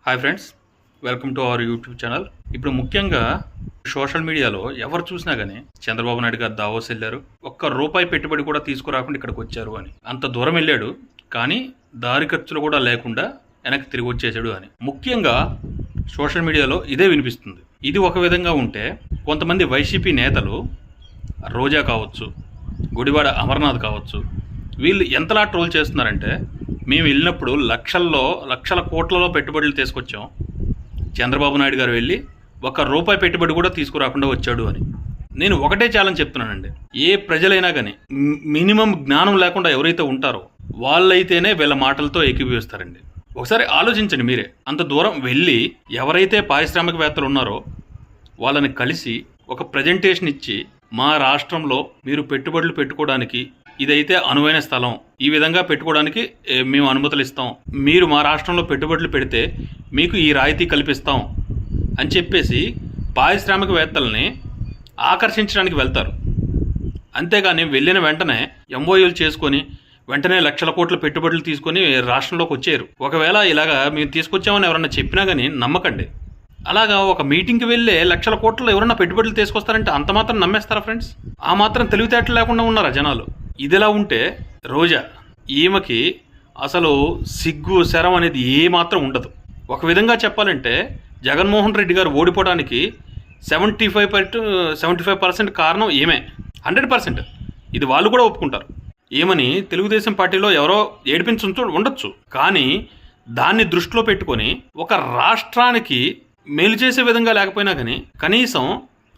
Hi friends, welcome to our YouTube channel. ఇప్పుడు ముఖ్యంగా social మీడియాలో ఎవరు చూసినా కానీ చంద్రబాబు నాయుడు గారు దావోస్ వెళ్ళారు, ఒక్క రూపాయి పెట్టుబడి కూడా తీసుకురాకుండా ఇక్కడికి వచ్చారు అని. అంత దూరం వెళ్ళాడు కానీ దారి ఖర్చులు కూడా లేకుండా వెనక్కి తిరిగి వచ్చేసాడు అని ముఖ్యంగా సోషల్ మీడియాలో ఇదే వినిపిస్తుంది. ఇది ఒక విధంగా ఉంటే కొంతమంది వైసీపీ నేతలు రోజా కావచ్చు, గుడివాడ అమర్నాథ్ కావచ్చు, వీళ్ళు ఎంతలా ట్రోల్ చేస్తున్నారంటే, మేము వెళ్ళినప్పుడు లక్షల కోట్లలో పెట్టుబడులు తీసుకొచ్చాం, చంద్రబాబు నాయుడు గారు వెళ్ళి ఒక్క రూపాయి పెట్టుబడి కూడా తీసుకురాకుండా వచ్చాడు అని. నేను ఒకటే ఛాలెంజ్ చెప్తున్నానండి, ఏ ప్రజలైనా కానీ మినిమం జ్ఞానం లేకుండా ఎవరైతే ఉంటారో వాళ్ళైతేనే వీళ్ళ మాటలతో ఏకీభవిస్తారండి. ఒకసారి ఆలోచించండి మీరే. అంత దూరం వెళ్ళి ఎవరైతే పారిశ్రామికవేత్తలు ఉన్నారో వాళ్ళని కలిసి ఒక ప్రజెంటేషన్ ఇచ్చి, మా రాష్ట్రంలో మీరు పెట్టుబడులు పెట్టుకోవడానికి ఇదైతే అనువైన స్థలం, ఈ విధంగా పెట్టుకోవడానికి మేము అనుమతులు ఇస్తాం, మీరు మా రాష్ట్రంలో పెట్టుబడులు పెడితే మీకు ఈ రాయితీ కల్పిస్తాం అని చెప్పేసి పారిశ్రామికవేత్తల్ని ఆకర్షించడానికి వెళ్తారు. అంతేగాని వెళ్ళిన వెంటనే ఎంఓయూలు చేసుకొని వెంటనే లక్షల కోట్ల పెట్టుబడులు తీసుకొని రాష్ట్రంలోకి వచ్చారు. ఒకవేళ ఇలాగా మేము తీసుకొచ్చామని ఎవరన్నా చెప్పినా కానీ నమ్మకండి. అలాగా ఒక మీటింగ్కి వెళ్ళే లక్షల కోట్లు ఎవరన్నా పెట్టుబడులు తీసుకొస్తారంటే అంత మాత్రం నమ్మేస్తారా ఫ్రెండ్స్? ఆ మాత్రం తెలివితేటలు లేకుండా ఉన్నారా జనాలు? ఇదిలా ఉంటే రోజా, ఈమెకి అసలు సిగ్గు శరం అనేది ఏమాత్రం ఉండదు. ఒక విధంగా చెప్పాలంటే జగన్మోహన్ రెడ్డి గారు ఓడిపోవడానికి 75% కారణం ఏమే, 100%. ఇది వాళ్ళు కూడా ఒప్పుకుంటారు. ఏమని తెలుగుదేశం పార్టీలో ఎవరో ఏడిపించుంటూ ఉండొచ్చు, కానీ దాన్ని దృష్టిలో పెట్టుకొని ఒక రాష్ట్రానికి మేలు చేసే విధంగా లేకపోయినా కానీ కనీసం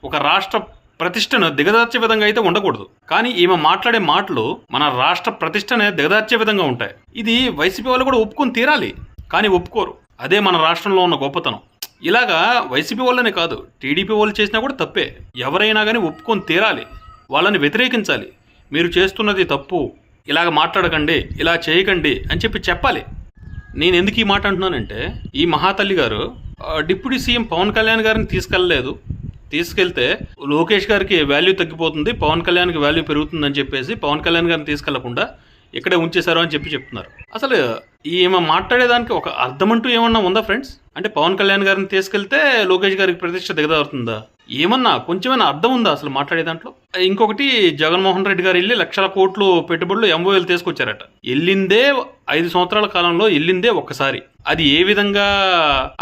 ఒక రాష్ట్ర ప్రతిష్టను దిగదార్చే విధంగా అయితే ఉండకూడదు. కానీ ఈమె మాట్లాడే మాటలు మన రాష్ట్ర ప్రతిష్టనే దిగదార్చే విధంగా ఉంటాయి. ఇది వైసీపీ వాళ్ళు కూడా ఒప్పుకొని తీరాలి, కానీ ఒప్పుకోరు. అదే మన రాష్ట్రంలో ఉన్న గొప్పతనం. ఇలాగా వైసీపీ వాళ్ళనే కాదు, టీడీపీ వాళ్ళు చేసినా కూడా తప్పే. ఎవరైనా కానీ ఒప్పుకొని తీరాలి, వాళ్ళని వ్యతిరేకించాలి. మీరు చేస్తున్నది తప్పు, ఇలాగ మాట్లాడకండి, ఇలా చేయకండి అని చెప్పాలి. నేను ఎందుకు ఈ మాట అంటున్నానంటే, ఈ మహాతల్లి గారు డిప్యూటీ సీఎం పవన్ కళ్యాణ్ గారిని తీసుకెళ్ళలేదు. తీసుకెళ్తే లోకేష్ గారికి వాల్యూ తగ్గిపోతుంది, పవన్ కళ్యాణ్కి వాల్యూ పెరుగుతుందని చెప్పేసి పవన్ కళ్యాణ్ గారిని తీసుకెళ్లకుండా ఇక్కడే ఉంచేశారు అని చెప్తున్నారు. అసలు ఈమె మాట్లాడేదానికి ఒక అర్థం అంటూ ఏమన్నా ఉందా ఫ్రెండ్స్? అంటే పవన్ కళ్యాణ్ గారిని తీసుకెళ్తే లోకేష్ గారికి ప్రతిష్ట దిగదారుతుందా? ఏమన్నా కొంచెమైనా అర్థం ఉందా అసలు మాట్లాడే దాంట్లో? ఇంకొకటి, జగన్మోహన్ రెడ్డి గారు వెళ్ళి లక్షల కోట్లు పెట్టుబడులు ఎంఓఎల్ తీసుకొచ్చారట. వెళ్ళిందే 5 సంవత్సరాల కాలంలో వెళ్ళిందే ఒక్కసారి. అది ఏ విధంగా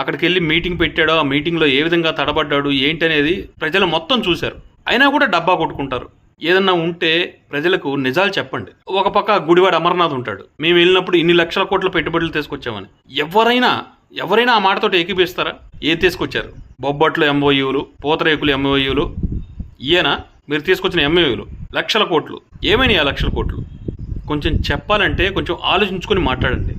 అక్కడికి వెళ్ళి మీటింగ్ పెట్టాడో, ఆ మీటింగ్లో ఏ విధంగా తడబడ్డాడు ఏంటి అనేది ప్రజలు మొత్తం చూశారు. అయినా కూడా డబ్బా కొట్టుకుంటారు. ఏదన్నా ఉంటే ప్రజలకు నిజాలు చెప్పండి. ఒక పక్క గుడివాడ అమర్నాథ్ ఉంటాడు, మేము వెళ్ళినప్పుడు ఇన్ని లక్షల కోట్ల పెట్టుబడులు తీసుకొచ్చామని. ఎవరైనా ఆ మాటతో ఏకీపిస్తారా? ఏది తీసుకొచ్చారు? బొబ్బట్లు ఎంఓయూలు, పూతరేకులు ఎంఓయూలు, ఈయన మీరు తీసుకొచ్చిన ఎంఓయూలు లక్షల కోట్లు. ఏమైనా ఆ లక్షల కోట్లు? కొంచెం చెప్పాలంటే కొంచెం ఆలోచించుకొని మాట్లాడండి.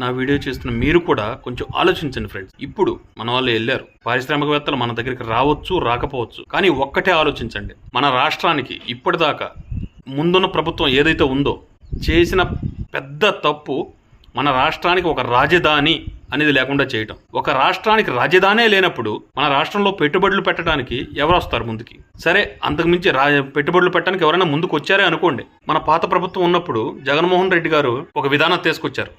నా వీడియో చేస్తున్న మీరు కూడా కొంచెం ఆలోచించండి ఫ్రెండ్స్. ఇప్పుడు మన వాళ్ళు వెళ్ళారు, పారిశ్రామికవేత్తలు మన దగ్గరికి రావచ్చు, రాకపోవచ్చు, కానీ ఒక్కటే ఆలోచించండి. మన రాష్ట్రానికి ఇప్పటిదాకా ముందున్న ప్రభుత్వం ఏదైతే ఉందో చేసిన పెద్ద తప్పు, మన రాష్ట్రానికి ఒక రాజధాని అనేది లేకుండా చేయటం. ఒక రాష్ట్రానికి రాజధానే లేనప్పుడు మన రాష్ట్రంలో పెట్టుబడులు పెట్టడానికి ఎవరు వస్తారు ముందుకి? సరే, అంతకుమించి పెట్టుబడులు పెట్టడానికి ఎవరైనా ముందుకు వచ్చారే అనుకోండి. మన పాత ప్రభుత్వం ఉన్నప్పుడు జగన్మోహన్ రెడ్డి గారు ఒక విధానం తీసుకొచ్చారు,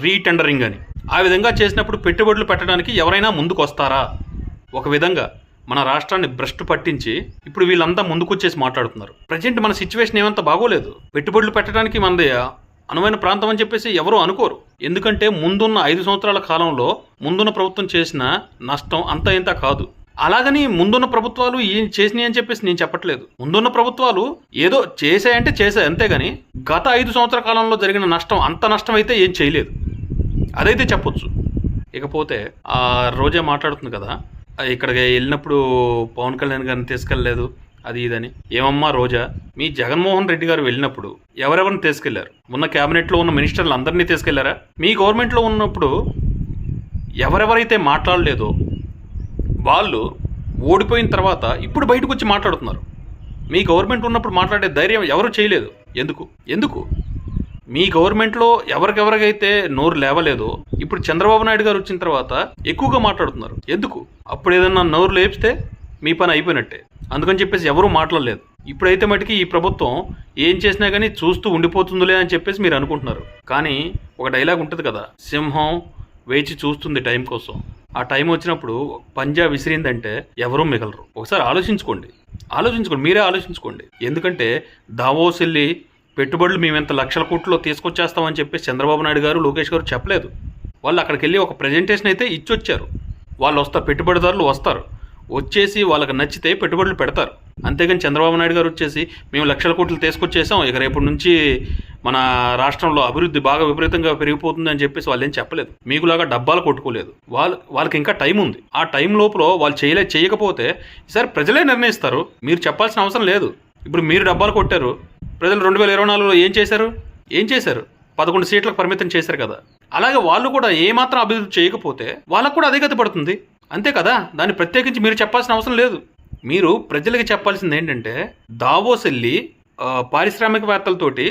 రీటెండరింగ్ అని. ఆ విధంగా చేసినప్పుడు పెట్టుబడులు పెట్టడానికి ఎవరైనా ముందుకు వస్తారా? ఒక విధంగా మన రాష్ట్రాన్ని భ్రష్టు పట్టించి ఇప్పుడు వీళ్ళంతా ముందుకు వచ్చేసి మాట్లాడుతున్నారు. ప్రజెంట్ మన సిచ్యువేషన్ ఏమంత బాగోలేదు. పెట్టుబడులు పెట్టడానికి మనది అనువైన ప్రాంతం అని చెప్పేసి ఎవరూ అనుకోరు. ఎందుకంటే ముందున్న 5 సంవత్సరాల కాలంలో ముందున్న ప్రభుత్వం చేసిన నష్టం అంత ఇంత కాదు. అలాగని ముందున్న ప్రభుత్వాలు ఏం చేసినాయి అని చెప్పేసి నేను చెప్పట్లేదు. ముందున్న ప్రభుత్వాలు ఏదో చేసాయంటే చేశాయి, అంతేగాని గత 5 సంవత్సరాల కాలంలో జరిగిన నష్టం అంత నష్టం అయితే ఏం చేయలేదు, అదైతే చెప్పొచ్చు. ఇకపోతే ఆ రోజే మాట్లాడుతుంది కదా, ఇక్కడికి వెళ్ళినప్పుడు పవన్ కళ్యాణ్ గారిని తీసుకెళ్ళలేదు అది ఇదని. ఏమమ్మా రోజా, మీ జగన్మోహన్ రెడ్డి గారు వెళ్ళినప్పుడు ఎవరెవరిని తీసుకెళ్లారు? ఉన్న క్యాబినెట్లో ఉన్న మినిస్టర్లు అందరినీ తీసుకెళ్లారా? మీ గవర్నమెంట్లో ఉన్నప్పుడు ఎవరెవరైతే మాట్లాడలేదో వాళ్ళు ఓడిపోయిన తర్వాత ఇప్పుడు బయటకు వచ్చి మాట్లాడుతున్నారు. మీ గవర్నమెంట్ ఉన్నప్పుడు మాట్లాడే ధైర్యం ఎవరు చేయలేదు. ఎందుకు మీ గవర్నమెంట్లో ఎవరికెవరికైతే నోరు లేవలేదో ఇప్పుడు చంద్రబాబు నాయుడు గారు వచ్చిన తర్వాత ఎక్కువగా మాట్లాడుతున్నారు. ఎందుకు? అప్పుడు ఏదన్నా నోరు లేపితే మీ పని అయిపోయినట్టే. అందుకని చెప్పేసి ఎవరూ మాట్లాడలేదు. ఇప్పుడైతే మటుకి ఈ ప్రభుత్వం ఏం చేసినా కానీ చూస్తూ ఉండిపోతుందిలే అని చెప్పేసి మీరు అనుకుంటున్నారు. కానీ ఒక డైలాగ్ ఉంటుంది కదా, సింహం వేచి చూస్తుంది టైం కోసం. ఆ టైం వచ్చినప్పుడు పంజా విసిరిందంటే ఎవరూ మిగలరు. ఒకసారి ఆలోచించుకోండి, మీరే ఆలోచించుకోండి. ఎందుకంటే దావోస్ వెళ్ళి పెట్టుబడులు మేము ఎంత లక్షల కోట్లు తీసుకొచ్చేస్తామని చెప్పి చంద్రబాబు నాయుడు గారు, లోకేష్ గారు చెప్పలేదు. వాళ్ళు అక్కడికి వెళ్ళి ఒక ప్రజెంటేషన్ అయితే ఇచ్చొచ్చారు. వాళ్ళు వస్తారు, పెట్టుబడిదారులు వస్తారు, వచ్చేసి వాళ్ళకి నచ్చితే పెట్టుబడులు పెడతారు. అంతేగాని చంద్రబాబు నాయుడు గారు వచ్చేసి మేము లక్షల కోట్లు తీసుకొచ్చేసాం, ఇక రేపటి నుంచి మన రాష్ట్రంలో అభివృద్ధి బాగా విపరీతంగా పెరిగిపోతుంది అని చెప్పేసి వాళ్ళు ఏం చెప్పలేదు. మీకులాగా డబ్బాలు కొట్టుకోలేదు. వాళ్ళకి ఇంకా టైం ఉంది. ఆ టైం లోపల వాళ్ళు చేయకపోతే ఈసారి ప్రజలే నిర్ణయిస్తారు. మీరు చెప్పాల్సిన అవసరం లేదు. ఇప్పుడు మీరు డబ్బాలు కొట్టారు, ప్రజలు 2024లో ఏం చేశారు? 11 సీట్లకు పరిమితం చేశారు కదా. అలాగే వాళ్ళు కూడా ఏమాత్రం అభివృద్ధి చేయకపోతే వాళ్ళకు కూడా అదే గతి పడుతుంది. అంతే కదా. దాన్ని ప్రత్యేకించి మీరు చెప్పాల్సిన అవసరం లేదు. మీరు ప్రజలకి చెప్పాల్సింది ఏంటంటే దావోస్ వెళ్ళి పారిశ్రామికవేత్తలతోటి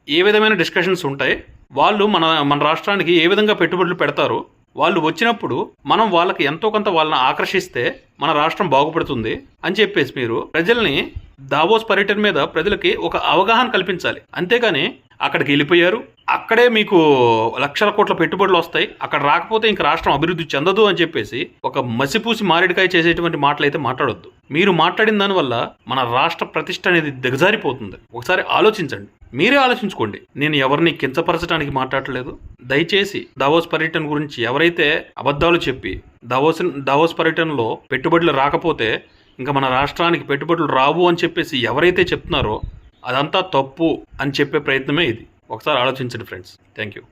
ఏ విధమైన డిస్కషన్స్ ఉంటాయి, వాళ్ళు మన రాష్ట్రానికి ఏ విధంగా పెట్టుబడులు పెడతారు, వాళ్ళు వచ్చినప్పుడు మనం వాళ్ళకి ఎంతో కొంత వాళ్ళని ఆకర్షిస్తే మన రాష్ట్రం బాగుపడుతుంది అని చెప్పేసి మీరు ప్రజల్ని దావోస్ పర్యటన మీద ప్రజలకి ఒక అవగాహన కల్పించాలి. అంతేగాని అక్కడికి వెళ్ళిపోయారు, అక్కడే మీకు లక్షల కోట్ల పెట్టుబడులు వస్తాయి, అక్కడ రాకపోతే ఇంక రాష్ట్రం అభివృద్ధి చెందదు అని చెప్పేసి ఒక మసిపూసి మారేడుకాయ చేసేటువంటి మాటలు అయితే మాట్లాడొద్దు. మీరు మాట్లాడిన దానివల్ల మన రాష్ట్ర ప్రతిష్ట అనేది దిగజారిపోతుంది. ఒకసారి ఆలోచించండి, మీరే ఆలోచించుకోండి. నేను ఎవరిని కించపరచడానికి మాట్లాడలేదు. దయచేసి దావోస్ పర్యటన గురించి ఎవరైతే అబద్ధాలు చెప్పి దావోస్ పర్యటనలో పెట్టుబడులు రాకపోతే ఇంకా మన రాష్ట్రానికి పెట్టుబడులు రావు అని చెప్పేసి ఎవరైతే చెప్తున్నారో అదంతా తప్పు అని చెప్పే ప్రయత్నమే ఇది. ఒకసారి ఆలోచించండి ఫ్రెండ్స్. Thank you.